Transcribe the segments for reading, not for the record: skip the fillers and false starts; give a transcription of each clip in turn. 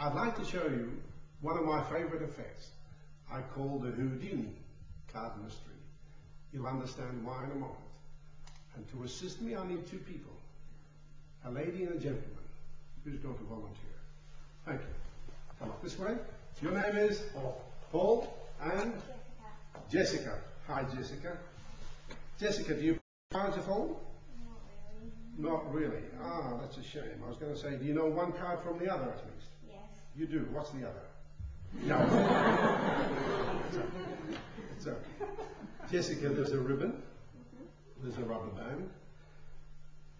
I'd like to show you one of my favorite effects I call the Houdini card mystery. You'll understand why in a moment. And to assist me, I need two people, a lady and a gentleman. Who's going to volunteer? Thank you. Come up this way. Your name is? Paul and? Jessica. Hi, Jessica. Jessica, do you play cards at all? Not really. Ah, that's a shame. I was going to say, do you know one card from the other at least? Yes. You do. What's the other? No. It's okay. Jessica, there's a ribbon, there's a rubber band,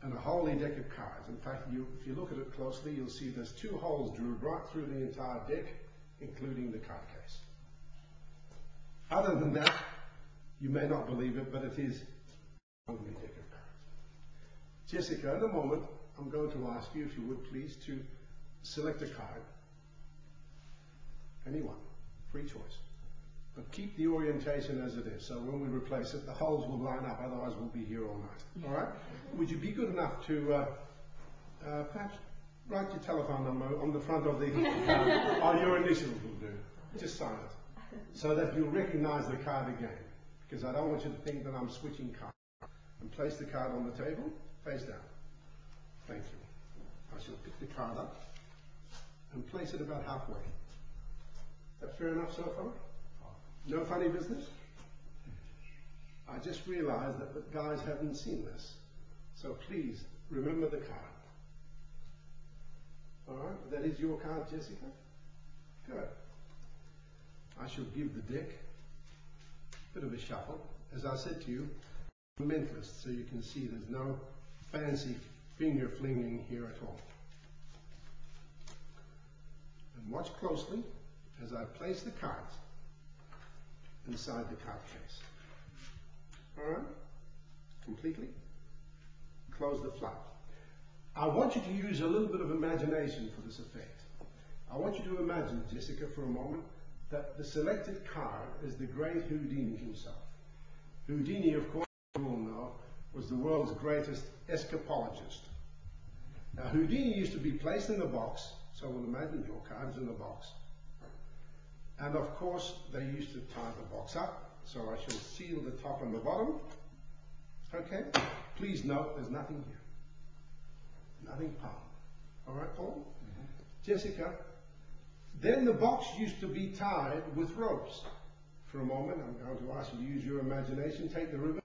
and a wholly deck of cards. In fact, if you look at it closely, you'll see there's two holes drilled right through the entire deck, including the card case. Other than that, you may not believe it, but it is a wholly deck of cards. Jessica, in a moment, I'm going to ask you, if you would please, to select a card. Anyone, free choice. But keep the orientation as it is, so when we replace it, the holes will line up, otherwise we'll be here all night. All right? Would you be good enough to perhaps write your telephone number on the front of the card, or your initials will do. Just sign it, so that you'll recognize the card again, because I don't want you to think that I'm switching cards. And place the card on the table, face down. Thank you. I shall pick the card up and place it about halfway. Is that fair enough so far? No funny business? I just realized that the guys haven't seen this. So please, remember the card. Alright, that is your card, Jessica? Good. I shall give the deck a bit of a shuffle. As I said to you, I'm a mentalist, so you can see there's no fancy finger flinging here at all. And watch closely as I place the cards inside the card case. Alright? Completely. Close the flap. I want you to use a little bit of imagination for this effect. I want you to imagine, Jessica, for a moment, that the selected card is the great Houdini himself. Houdini, of course, you all know, was the world's greatest escapologist. Now, Houdini used to be placed in the box, so we'll imagine your card's in the box. And of course, they used to tie the box up, so I shall seal the top and the bottom. Okay? Please note, there's nothing here. Nothing palmed. All right, Paul? Jessica, then the box used to be tied with ropes. For a moment, I'm going to ask you to use your imagination. Take the ribbon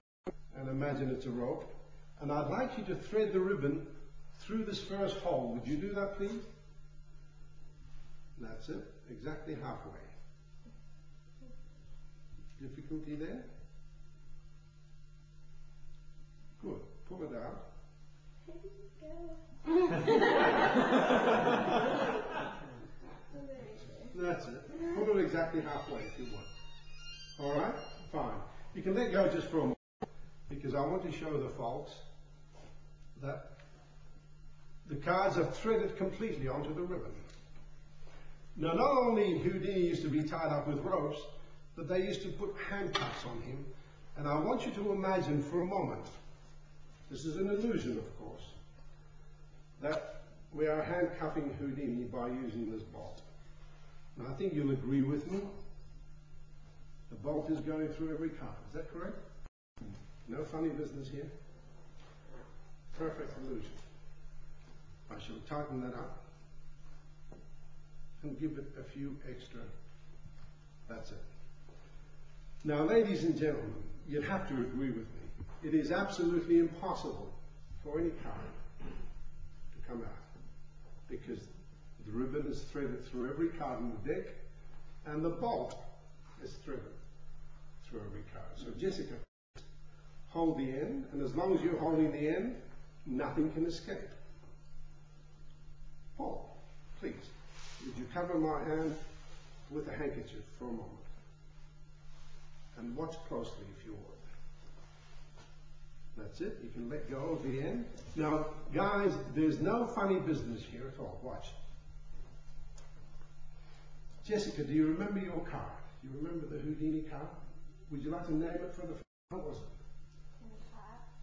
and imagine it's a rope. And I'd like you to thread the ribbon through this first hole. Would you do that, please? That's it. Exactly halfway. Difficulty there? Good. Pull it out. That's it. Pull it exactly halfway if you want. Alright? Fine. You can let go just for a moment, because I want to show the folks that the cards are threaded completely onto the ribbon. Now, not only Houdini used to be tied up with ropes, but they used to put handcuffs on him. And I want you to imagine for a moment, this is an illusion of course, that we are handcuffing Houdini by using this bolt. Now I think you'll agree with me, the bolt is going through every card, is that correct? No funny business here. Perfect illusion. I shall tighten that up and give it a few extra, that's it. Now, ladies and gentlemen, you'd have to agree with me. It is absolutely impossible for any card to come out, because the ribbon is threaded through every card in the deck, and the bolt is threaded through every card. So, Jessica, hold the end, and as long as you're holding the end, nothing can escape. Paul, please, would you cover my hand with a handkerchief for a moment? And watch closely if you would. That's it, you can let go of the end. Now, guys, there's no funny business here at all. Watch. Jessica, do you remember your card? Do you remember the Houdini card? Would you like to name it for the first? What was it?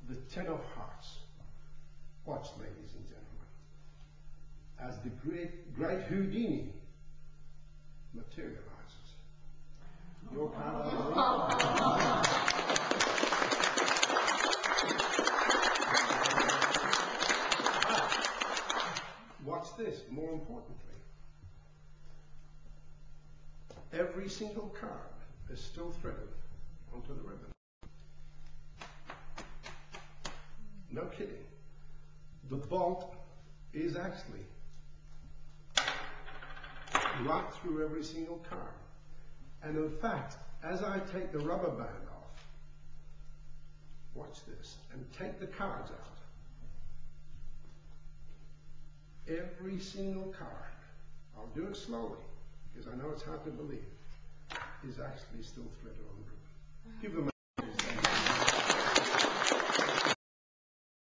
The Ten of Hearts. Watch, ladies and gentlemen. As the great Houdini materializes. Your card on Watch this, more importantly. Every single card is still threaded onto the ribbon. No kidding. The bolt is actually right through every single card. And in fact, as I take the rubber band off, watch this, and take the cards out, every single card, I'll do it slowly, because I know it's hard to believe, is actually still threaded on the ribbon. Give them